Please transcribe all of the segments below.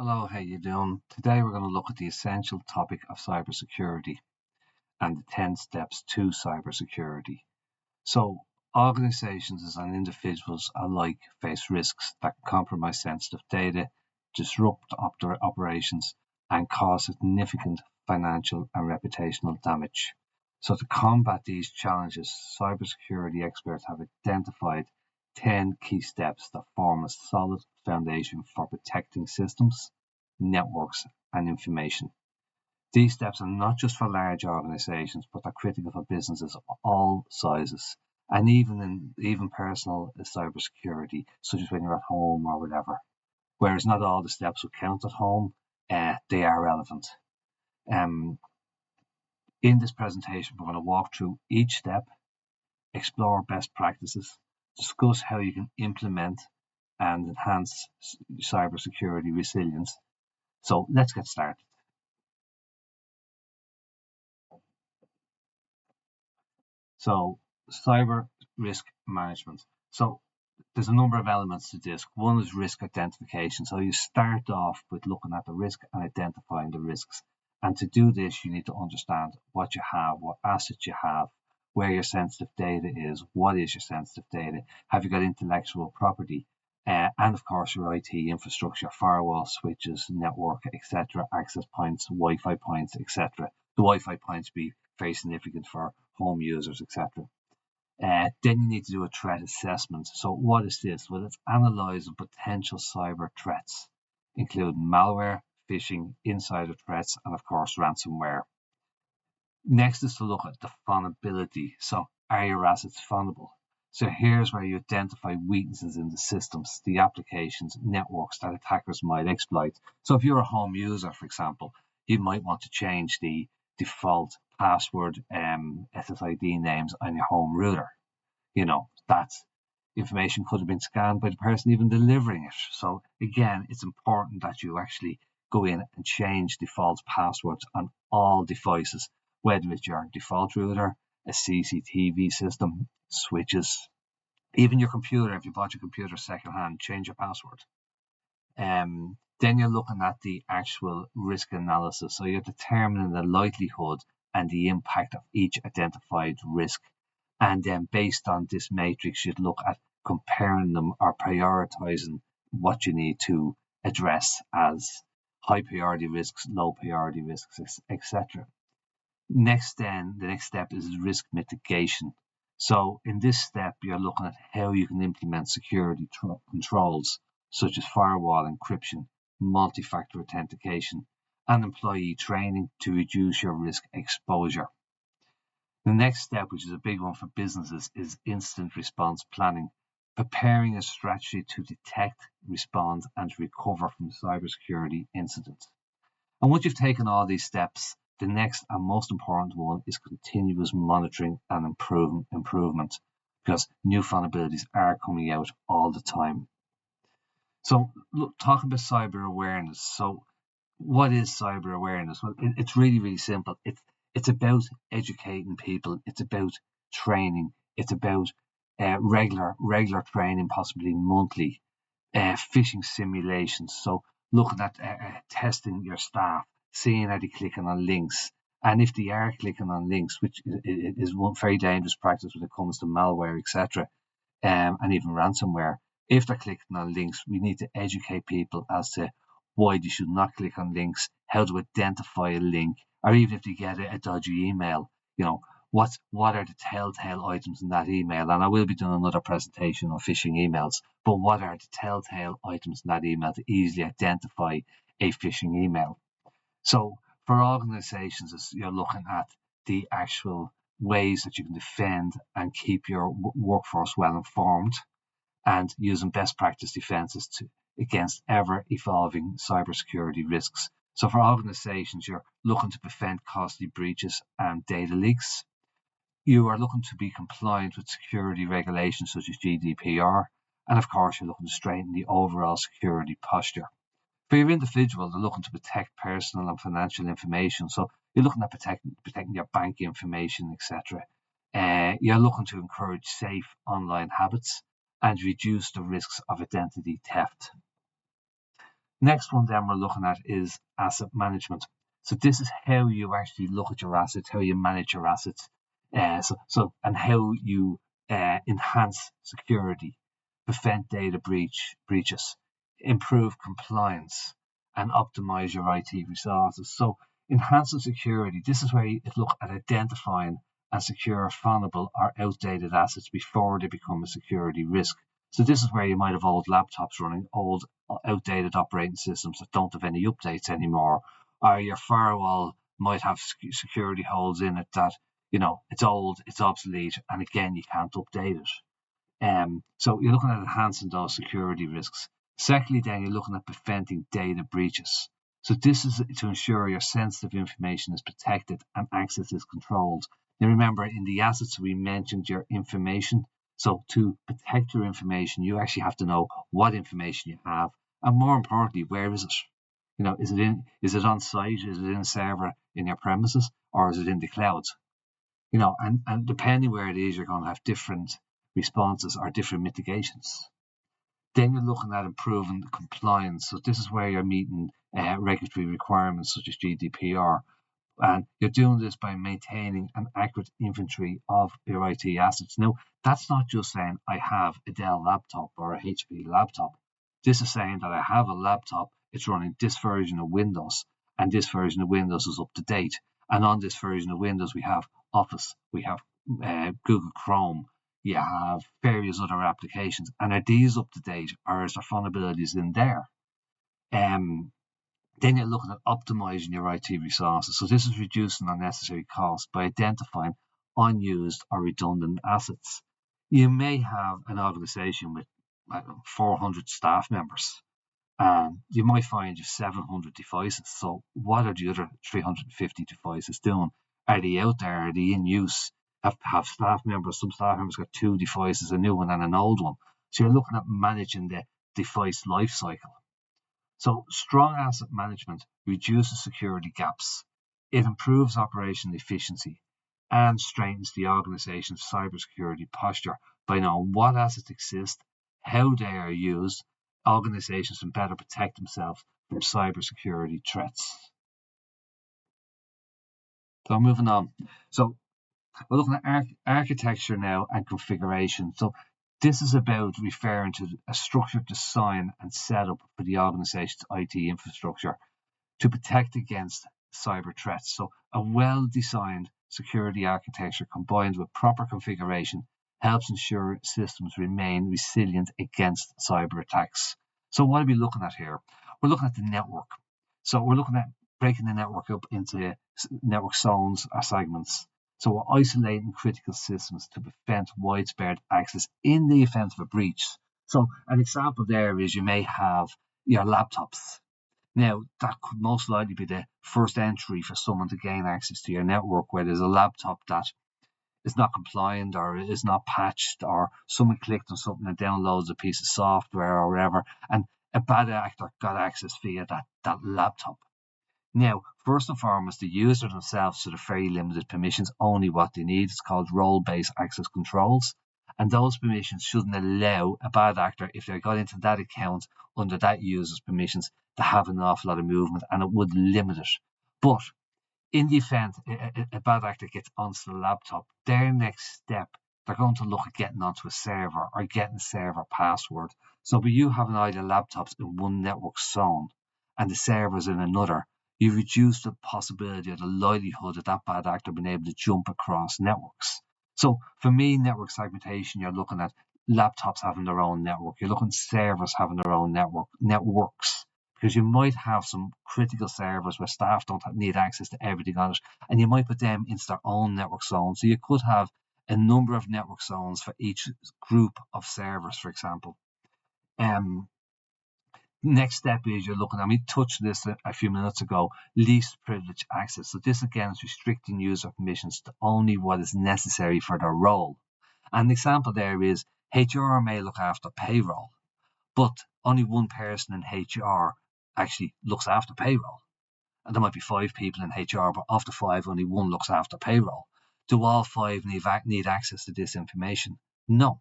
Hello, how you doing? Today we're going to look at the essential topic of cybersecurity and the 10 steps to cybersecurity. So, organizations and individuals alike face risks that can compromise sensitive data, disrupt operations, and cause significant financial and reputational damage. So, to combat these challenges, cybersecurity experts have identified 10 key steps that form a solid foundation for protecting systems, networks, and information. These steps are not just for large organizations, but are critical for businesses of all sizes, and even personal cybersecurity, such as when you're at home or whatever. Whereas not all the steps will count at home, they are relevant. Um, in this presentation, we're going to walk through each step, explore best practices, discuss how you can implement and enhance cybersecurity resilience. So let's get started. So cyber risk management. So there's a number of elements to this. One is risk identification. So you start off with looking at the risk and identifying the risks. And to do this, you need to understand what you have, what assets you have, where your sensitive data is, what is your sensitive data, have you got intellectual property, and of course your IT infrastructure, firewall switches, network, etc., access points, Wi-Fi points, etc. The Wi-Fi points be very significant for home users, etc. Then you need to do a threat assessment. So what is this? Well, it's analysing potential cyber threats, including malware, phishing, insider threats, and of course ransomware. Next is to look at the vulnerability. So are your assets vulnerable? So here's where you identify weaknesses in the systems, the applications, networks that attackers might exploit. So if you're a home user, for example, you might want to change the default password SSID names on your home router. That information could have been scanned by the person even delivering it. So again, it's important that you actually go in and change default passwords on all devices, whether it's your default router, a CCTV system, switches, even your computer. If you bought your computer secondhand, change your password. Then you're looking at the actual risk analysis. So you're determining the likelihood and the impact of each identified risk. And then based on this matrix, you'd look at comparing them or prioritizing what you need to address as high priority risks, low priority risks, etc. The next step is risk mitigation. So in this step, you're looking at how you can implement security controls such as firewall encryption, multi-factor authentication, and employee training to reduce your risk exposure. The next step, which is a big one for businesses, is incident response planning, preparing a strategy to detect, respond, and recover from cybersecurity incidents. And once you've taken all these steps, the next and most important one is continuous monitoring and improvement, because new vulnerabilities are coming out all the time. So, look, talk about cyber awareness. So, what is cyber awareness? Well, it's really, really simple. It's about educating people. It's about training. It's about regular training, possibly monthly. Phishing simulations. So looking at testing your staff, seeing are they clicking on links, and if they are clicking on links, which is one very dangerous practice when it comes to malware, etc., and even ransomware. If they're clicking on links, we need to educate people as to why they should not click on links, how to identify a link, or even if they get a dodgy email, what are the telltale items in that email? And I will be doing another presentation on phishing emails, but what are the telltale items in that email to easily identify a phishing email? So for organizations, you're looking at the actual ways that you can defend and keep your workforce well informed and using best practice defenses against ever evolving cybersecurity risks. So for organizations, you're looking to prevent costly breaches and data leaks. You are looking to be compliant with security regulations such as GDPR. And of course, you're looking to strengthen the overall security posture. For your individual, they're looking to protect personal and financial information. So you're looking at protecting your bank information, etc. You're looking to encourage safe online habits and reduce the risks of identity theft. Next one then we're looking at is asset management. So this is how you actually look at your assets, how you manage your assets, and how you enhance security, prevent data breaches, improve compliance, and optimize your IT resources. So enhancing security, this is where you look at identifying and secure vulnerable or outdated assets before they become a security risk. So this is where you might have old laptops running old outdated operating systems that don't have any updates anymore, or your firewall might have security holes in it that it's old, it's obsolete, and again you can't update it. So you're looking at enhancing those security risks. Secondly, then you're looking at preventing data breaches. So this is to ensure your sensitive information is protected and access is controlled. Now remember, in the assets we mentioned your information. So to protect your information, you actually have to know what information you have, and more importantly, where is it? Is it on site? Is it in a server in your premises, or is it in the cloud? And depending where it is, you're going to have different responses or different mitigations. Then you're looking at improving the compliance. So this is where you're meeting regulatory requirements such as GDPR. And you're doing this by maintaining an accurate inventory of your IT assets. Now, that's not just saying I have a Dell laptop or a HP laptop. This is saying that I have a laptop, it's running this version of Windows, and this version of Windows is up to date. And on this version of Windows, we have Office, we have Google Chrome, you have various other applications. And are these up to date, or is there vulnerabilities in there? Then you're looking at optimizing your IT resources. So this is reducing unnecessary costs by identifying unused or redundant assets. You may have an organization with 400 staff members, and you might find you have 700 devices. So what are the other 350 devices doing? Are they out there? Are they in use? Have staff members, some staff members got 2 devices, a new one and an old one. So you're looking at managing the device life cycle. So strong asset management reduces security gaps. It improves operational efficiency and strengthens the organization's cybersecurity posture by knowing what assets exist, how they are used. Organizations can better protect themselves from cybersecurity threats. So moving on. So we're looking at architecture now and configuration. So this is about referring to a structured design and setup for the organization's IT infrastructure to protect against cyber threats. So a well-designed security architecture combined with proper configuration helps ensure systems remain resilient against cyber attacks. So what are we looking at here? We're looking at the network. So we're looking at breaking the network up into network zones or segments. So we're isolating critical systems to prevent widespread access in the event of a breach. So an example there is you may have your laptops. Now, that could most likely be the first entry for someone to gain access to your network, where there's a laptop that is not compliant or is not patched, or someone clicked on something and downloads a piece of software or whatever, and a bad actor got access via that laptop. Now, first and foremost, the user themselves should have very limited permissions, only what they need. It's called role-based access controls. And those permissions shouldn't allow a bad actor, if they got into that account under that user's permissions, to have an awful lot of movement, and it would limit it. But in the event a bad actor gets onto the laptop, their next step, they're going to look at getting onto a server or getting a server password. So by you having either laptops in one network zone and the servers in another, you reduce the possibility or the likelihood of that bad actor being able to jump across networks. So for me, network segmentation, you're looking at laptops having their own network. You're looking at servers having their own networks, because you might have some critical servers where staff don't need access to everything on it, and you might put them into their own network zone. So you could have a number of network zones for each group of servers, for example. Next step is you're looking at, we touched this a few minutes ago, least privilege access. So this again is restricting user permissions to only what is necessary for their role. And the example there is HR may look after payroll, but only one person in HR actually looks after payroll. And there might be 5 people in HR, but of the 5, only one looks after payroll. Do all 5 need access to this information? No.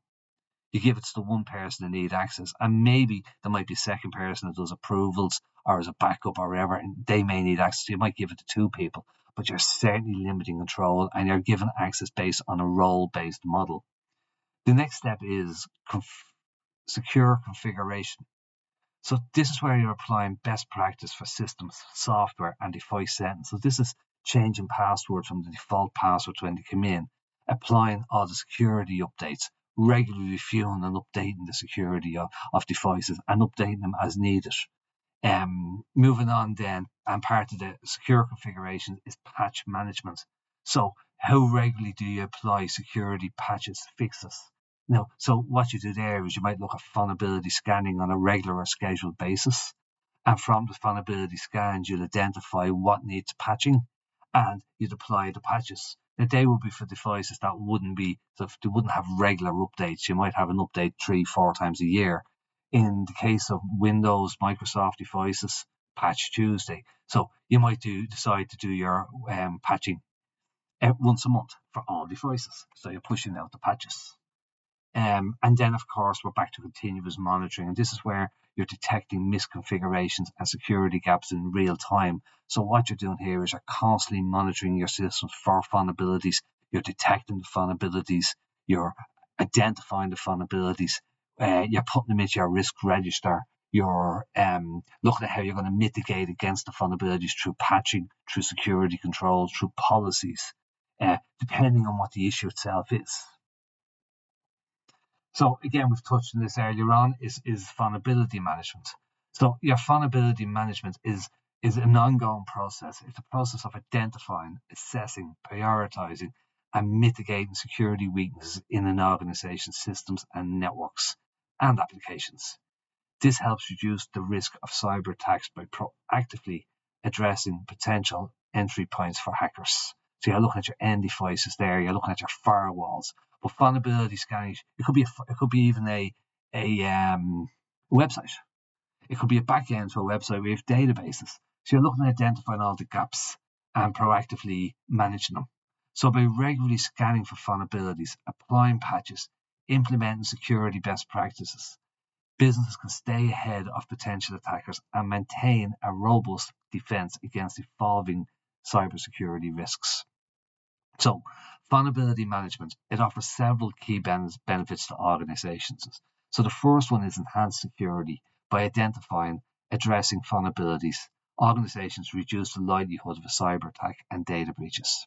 You give it to the one person that needs access, and maybe there might be a second person that does approvals or as a backup or whatever, and they may need access. So you might give it to two people, but you're certainly limiting control and you're given access based on a role-based model. The next step is secure configuration. So this is where you're applying best practice for systems, software, and device settings. So this is changing passwords from the default passwords when they come in, applying all the security updates, regularly reviewing and updating the security of devices and updating them as needed. Moving on then, and part of the secure configuration is patch management. So how regularly do you apply security patches, fixes? Now, so what you do there is you might look at vulnerability scanning on a regular or scheduled basis. And from the vulnerability scans, you'll identify what needs patching and you'd apply the patches. Now, they would be for devices that they wouldn't have regular updates. You might have an update 3-4 times a year. In the case of Windows, Microsoft devices, patch Tuesday. So you might decide to do your patching once a month for all devices. So you're pushing out the patches. And then, of course, we're back to continuous monitoring. And this is where you're detecting misconfigurations and security gaps in real time. So what you're doing here is you're constantly monitoring your systems for vulnerabilities. You're detecting the vulnerabilities. You're identifying the vulnerabilities. You're putting them into your risk register. You're looking at how you're going to mitigate against the vulnerabilities through patching, through security controls, through policies, depending on what the issue itself is. So again, we've touched on this earlier on, is vulnerability management. So your vulnerability management is an ongoing process. It's a process of identifying, assessing, prioritizing, and mitigating security weaknesses in an organization's systems and networks and applications. This helps reduce the risk of cyber attacks by proactively addressing potential entry points for hackers. So you're looking at your end devices there, you're looking at your firewalls. But vulnerability scanning, it could be even a website. It could be a back end to a website with databases. So you're looking at identifying all the gaps and proactively managing them. So by regularly scanning for vulnerabilities, applying patches, implementing security best practices, businesses can stay ahead of potential attackers and maintain a robust defense against evolving cybersecurity risks. So, vulnerability management, it offers several key benefits to organizations. So the first one is enhanced security. By identifying, addressing vulnerabilities, organizations reduce the likelihood of a cyber attack and data breaches.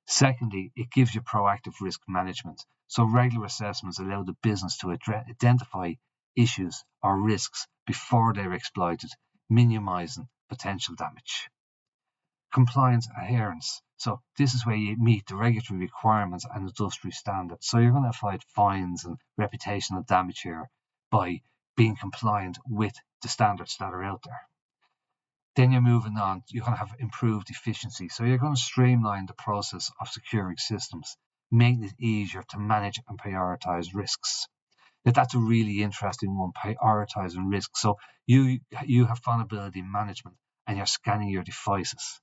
Secondly, it gives you proactive risk management. So regular assessments allow the business to identify issues or risks before they're exploited, minimizing potential damage. Compliance adherence. So this is where you meet the regulatory requirements and industry standards. So you're going to avoid fines and reputational damage here by being compliant with the standards that are out there. Then you're moving on, you're going to have improved efficiency. So you're going to streamline the process of securing systems, making it easier to manage and prioritize risks. Now, that's a really interesting one, prioritizing risks. So you have vulnerability management and you're scanning your devices.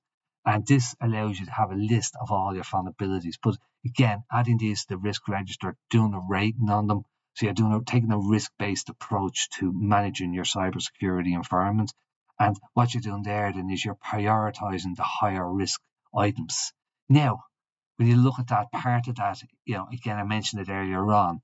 And this allows you to have a list of all your vulnerabilities. But again, adding these to the risk register, doing a rating on them. So you're taking a risk-based approach to managing your cybersecurity environment. And what you're doing there then is you're prioritizing the higher risk items. Now, when you look at that, part of that, again, I mentioned it earlier on,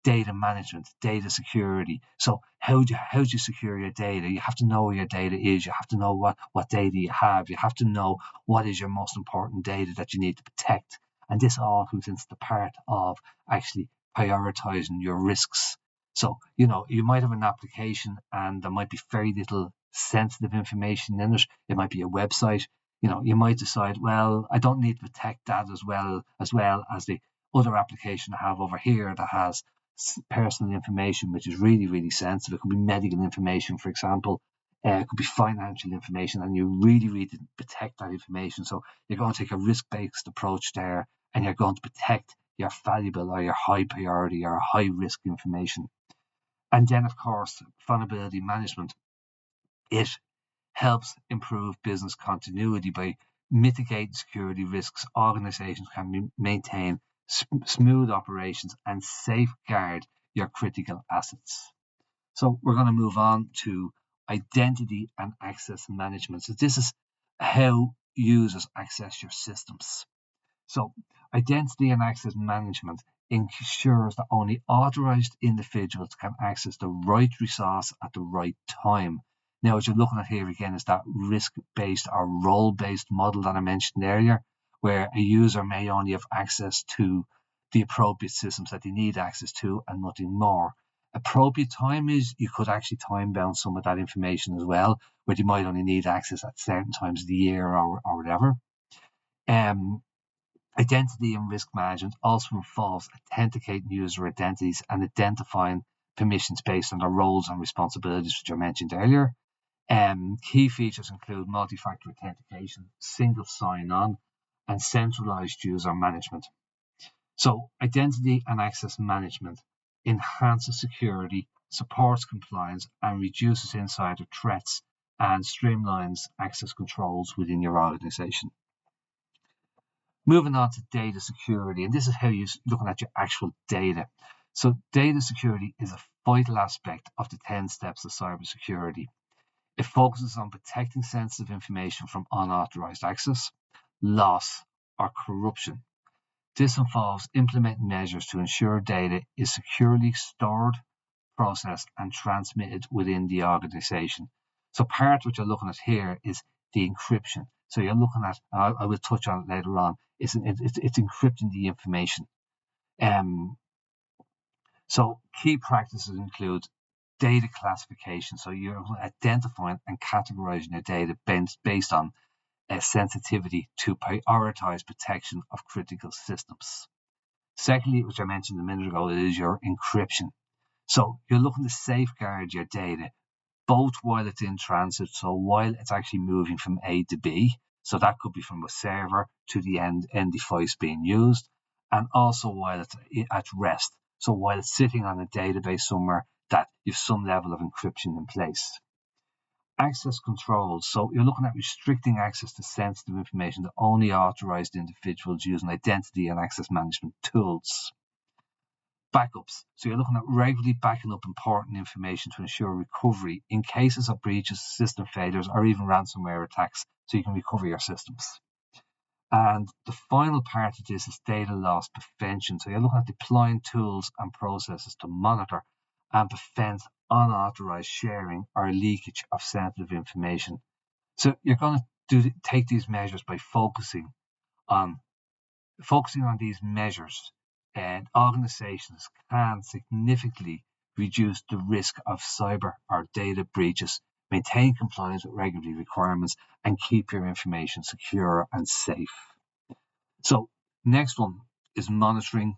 data management, data security. So how do you secure your data? You have to know where your data is. You have to know what data you have. You have to know what is your most important data that you need to protect. And this all comes into the part of actually prioritizing your risks. So, you might have an application and there might be very little sensitive information in it. It might be a website. You might decide, well, I don't need to protect that as well as the other application I have over here that has personal information, which is really, really sensitive. It could be medical information, for example. It could be financial information, and you really, really protect that information. So you're going to take a risk-based approach there, and you're going to protect your valuable or your high priority or high risk information. And then, of course, vulnerability management. It helps improve business continuity by mitigating security risks. Organizations can maintain smooth operations and safeguard your critical assets. So we're going to move on to identity and access management. So this is how users access your systems. So identity and access management ensures that only authorized individuals can access the right resource at the right time. Now, what you're looking at here again is that risk-based or role-based model that I mentioned earlier, where a user may only have access to the appropriate systems that they need access to and nothing more. Appropriate time is you could actually time bound some of that information as well, where you might only need access at certain times of the year or whatever. Identity and risk management also involves authenticating user identities and identifying permissions based on their roles and responsibilities, which I mentioned earlier. Key features include multi-factor authentication, single sign-on, and centralized user management. So identity and access management enhances security, supports compliance, and reduces insider threats and streamlines access controls within your organization. Moving on to data security, and this is how you're looking at your actual data. So data security is a vital aspect of the 10 steps of cybersecurity. It focuses on protecting sensitive information from unauthorized access, loss, or corruption. This involves implementing measures to ensure data is securely stored, processed, and transmitted within the organization. So part of what you're looking at here is the encryption. So you're looking at, I will touch on it later on, it's encrypting the information. So key practices include data classification. So you're identifying and categorizing your data based on sensitivity to prioritize protection of critical systems. Secondly, which I mentioned a minute ago, is your encryption. So you're looking to safeguard your data both while it's in transit, so while it's actually moving from A to B, so that could be from a server to the end device being used, and also while it's at rest, so while it's sitting on a database somewhere that you have some level of encryption in place. Access controls, so you're looking at restricting access to sensitive information to only authorized individuals using identity and access management tools. Backups. So you're looking at regularly backing up important information to ensure recovery in cases of breaches, system failures, or even ransomware attacks, so you can recover your systems. And the final part of this is data loss prevention. So you're looking at deploying tools and processes to monitor and prevent unauthorized sharing or leakage of sensitive information. So you're going to take these measures by focusing on these measures, and organizations can significantly reduce the risk of cyber or data breaches, maintain compliance with regulatory requirements, and keep your information secure and safe. So next one is monitoring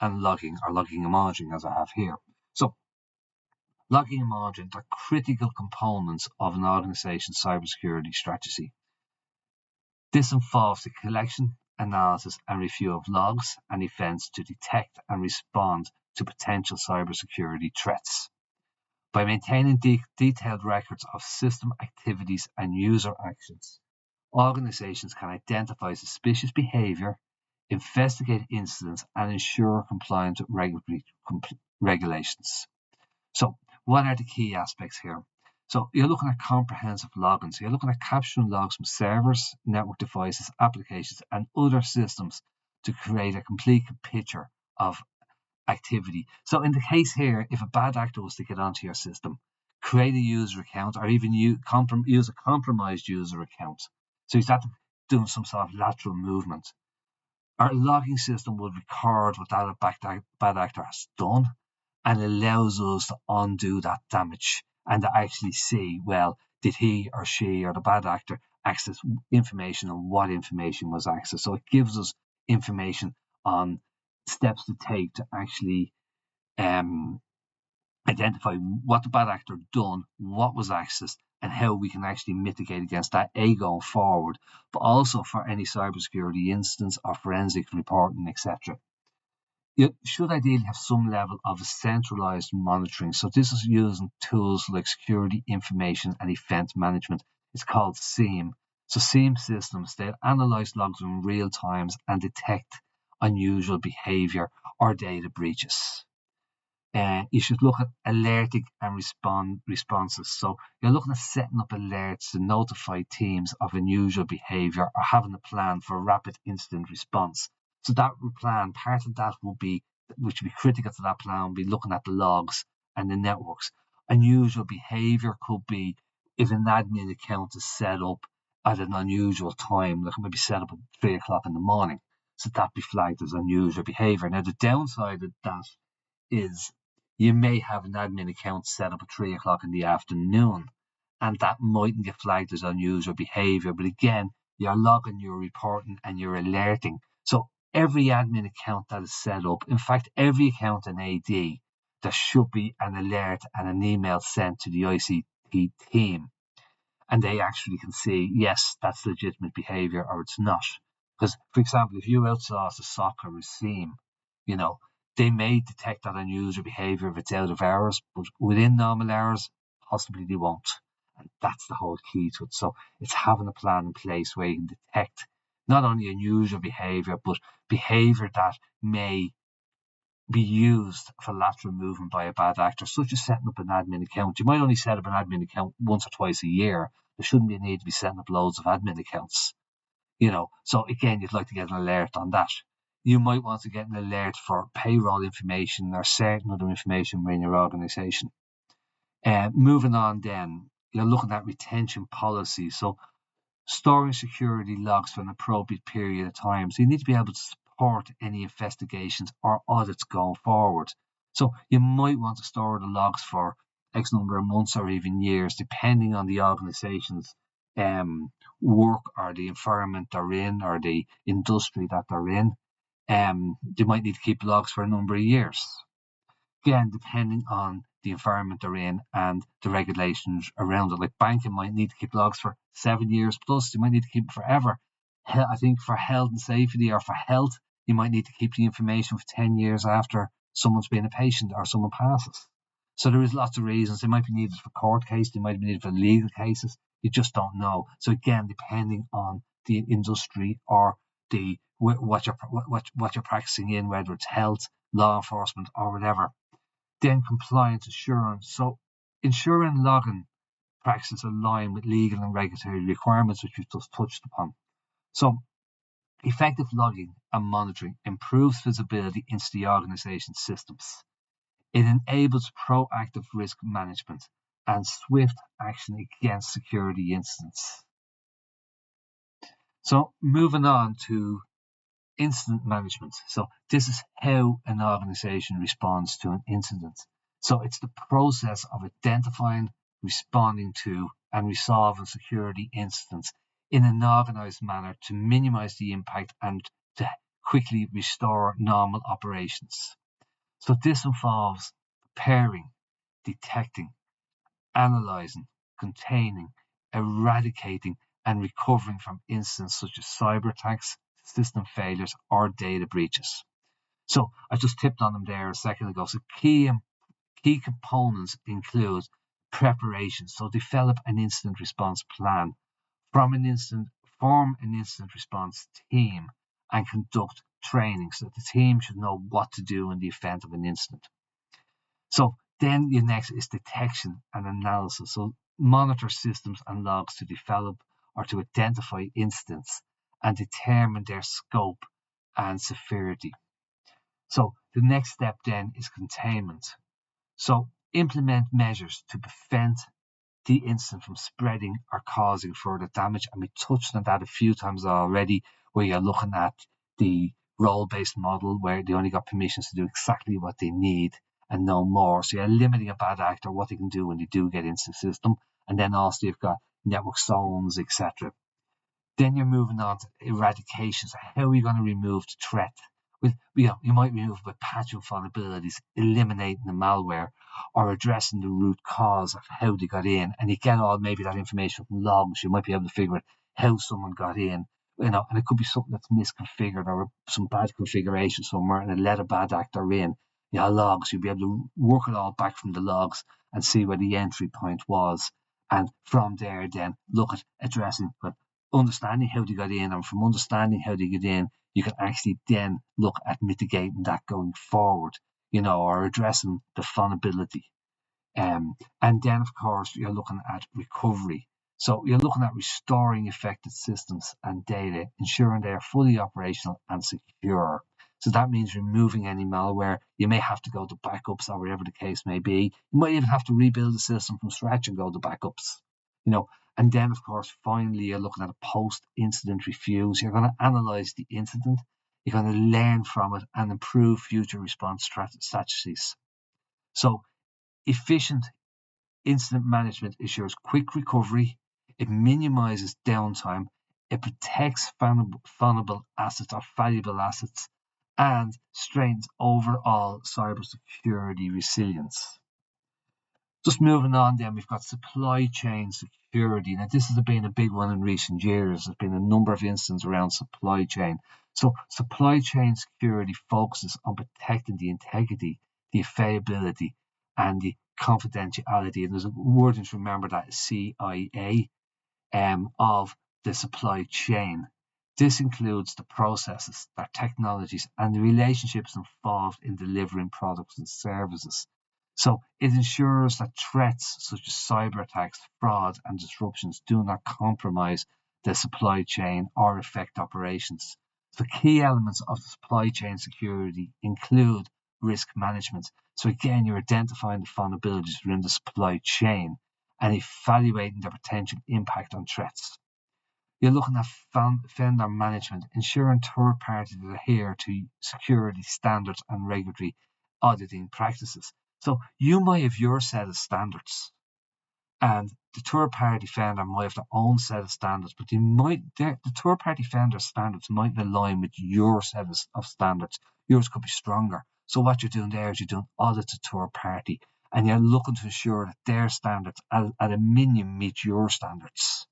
and logging, or logging and monitoring as I have here. So logging and monitoring are critical components of an organization's cybersecurity strategy. This involves the collection, analysis, and review of logs and events to detect and respond to potential cybersecurity threats. By maintaining detailed records of system activities and user actions, organizations can identify suspicious behavior, investigate incidents, and ensure compliance with regulatory regulations. So, what are the key aspects here? So you're looking at comprehensive logging. So you're looking at capturing logs from servers, network devices, applications, and other systems to create a complete picture of activity. So in the case here, if a bad actor was to get onto your system, create a user account, or even use a compromised user account, so he's doing some sort of lateral movement, our logging system would record what that bad actor has done and allows us to undo that damage and to actually see, well, did he or she or the bad actor access information, and what information was accessed. So it gives us information on steps to take to actually identify what the bad actor done, what was accessed, and how we can actually mitigate against that, going forward, but also for any cybersecurity incidents or forensic reporting, etc. You should ideally have some level of centralized monitoring. So this is using tools like security information and event management. It's called SIEM. So SIEM systems, they analyze logs in real time and detect unusual behavior or data breaches. You should look at alerting and responses. So you're looking at setting up alerts to notify teams of unusual behaviour or having a plan for rapid incident response. So that plan, part of that will be, which would be critical to that plan, will be looking at the logs and the networks. Unusual behaviour could be if an admin account is set up at an unusual time, like it might be set up at 3 o'clock in the morning. So that be flagged as unusual behaviour. Now the downside of that is you may have an admin account set up at 3 o'clock in the afternoon, and that mightn't get flagged as unusual behaviour. But again, you're logging, you're reporting, and you're alerting. So every admin account that is set up, in fact, every account in AD, there should be an alert and an email sent to the ICT team. And they actually can see, yes, that's legitimate behaviour or it's not. Because, for example, if you outsource a SOC or a SIEM, they may detect that unusual behaviour if it's out of hours, but within normal hours, possibly they won't. And that's the whole key to it. So it's having a plan in place where you can detect not only unusual behaviour, but behaviour that may be used for lateral movement by a bad actor, such as setting up an admin account. You might only set up an admin account once or twice a year. There shouldn't be a need to be setting up loads of admin accounts. So again, you'd like to get an alert on that. You might want to get an alert for payroll information or certain other information within your organization. Moving on then, you're looking at retention policy. So storing security logs for an appropriate period of time. So you need to be able to support any investigations or audits going forward. So you might want to store the logs for X number of months or even years, depending on the organization's work or the environment they're in or the industry that they're in. They might need to keep logs for a number of years. Again, depending on the environment they're in and the regulations around it. Like banking might need to keep logs for 7 years plus, you might need to keep it forever. I think for health and safety or for health, you might need to keep the information for 10 years after someone's been a patient or someone passes. So there is lots of reasons. They might be needed for court cases, they might be needed for legal cases. You just don't know. So again, depending on the industry or the what you're practicing in, whether it's health, law enforcement, or whatever. Then compliance assurance. So ensuring logging practices align with legal and regulatory requirements, which we've just touched upon. So effective logging and monitoring improves visibility into the organization's systems. It enables proactive risk management and swift action against security incidents. So moving on to incident management. So this is how an organization responds to an incident. So it's the process of identifying, responding to, and resolving security incidents in an organized manner to minimize the impact and to quickly restore normal operations. So this involves preparing, detecting, analyzing, containing, eradicating, and recovering from incidents such as cyber attacks, system failures, or data breaches. So I just tipped on them there a second ago. So key components include preparation. So develop an incident response plan, form an incident response team, and conduct training so that the team should know what to do in the event of an incident. So then your next is detection and analysis. So monitor systems and logs to develop or to identify incidents and determine their scope and severity. So the next step then is containment. So implement measures to prevent the incident from spreading or causing further damage. And we touched on that a few times already, where you're looking at the role-based model where they only got permissions to do exactly what they need and no more. So you're limiting a bad actor what they can do when they do get into the system. And then also you've got network zones, etc. Then you're moving on to eradication. So how are you going to remove the threat? You might remove by patching vulnerabilities, eliminating the malware, or addressing the root cause of how they got in. And you get all maybe that information from logs. You might be able to figure out how someone got in, and it could be something that's misconfigured or some bad configuration somewhere, and it let a bad actor in. Logs. You'll be able to work it all back from the logs and see where the entry point was, and from there then look at addressing, but understanding how they got in, and from understanding how they get in, you can actually then look at mitigating that going forward. or addressing the vulnerability. And then, of course, you're looking at recovery. So you're looking at restoring affected systems and data, ensuring they are fully operational and secure. So that means removing any malware. You may have to go to backups or whatever the case may be. You might even have to rebuild the system from scratch and go to backups. And then, of course, finally, you're looking at a post-incident review. So you're going to analyze the incident. You're going to learn from it and improve future response strategies. So efficient incident management ensures quick recovery, it minimizes downtime, it protects vulnerable assets or valuable assets, and strengthens overall cybersecurity resilience. Just moving on then, we've got supply chain security. Now, this has been a big one in recent years. There's been a number of incidents around supply chain. So supply chain security focuses on protecting the integrity, the availability, and the confidentiality. And there's a wording to remember, that CIA of the supply chain. This includes the processes, the technologies, and the relationships involved in delivering products and services. So it ensures that threats such as cyber attacks, fraud, and disruptions do not compromise the supply chain or affect operations. The key elements of the supply chain security include risk management. So again, you're identifying the vulnerabilities within the supply chain and evaluating the potential impact on threats. You're looking at vendor management, ensuring third parties adhere to security standards and regulatory auditing practices. So you might have your set of standards, and the third party vendor might have their own set of standards, but the third party vendor standards might align with your set of standards. Yours could be stronger. So what you're doing there is you're doing audit to third party, and you're looking to ensure that their standards at a minimum meet your standards,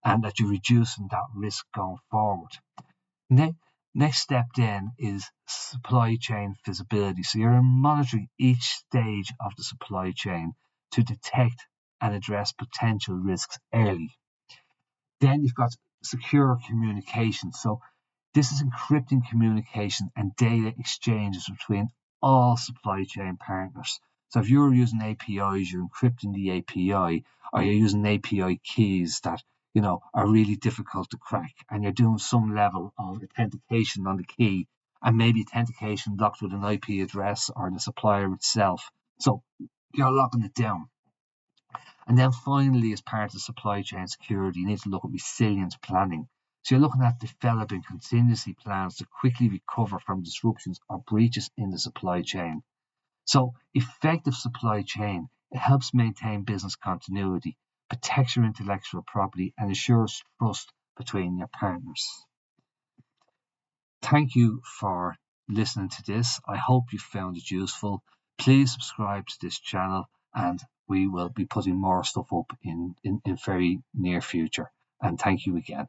and that you're reducing that risk going forward. Next step then is supply chain visibility. So you're monitoring each stage of the supply chain to detect and address potential risks early. Then you've got secure communication. So this is encrypting communication and data exchanges between all supply chain partners. So if you're using APIs, you're encrypting the API, or you're using API keys that are really difficult to crack, and you're doing some level of authentication on the key, and maybe authentication locked with an IP address or the supplier itself. So you're locking it down. And then finally, as part of supply chain security, you need to look at resilience planning. So you're looking at developing contingency plans to quickly recover from disruptions or breaches in the supply chain. So effective supply chain, it helps maintain business continuity, protects your intellectual property, and ensures trust between your partners. Thank you for listening to this. I hope you found it useful. Please subscribe to this channel, and we will be putting more stuff up in very near future. And thank you again.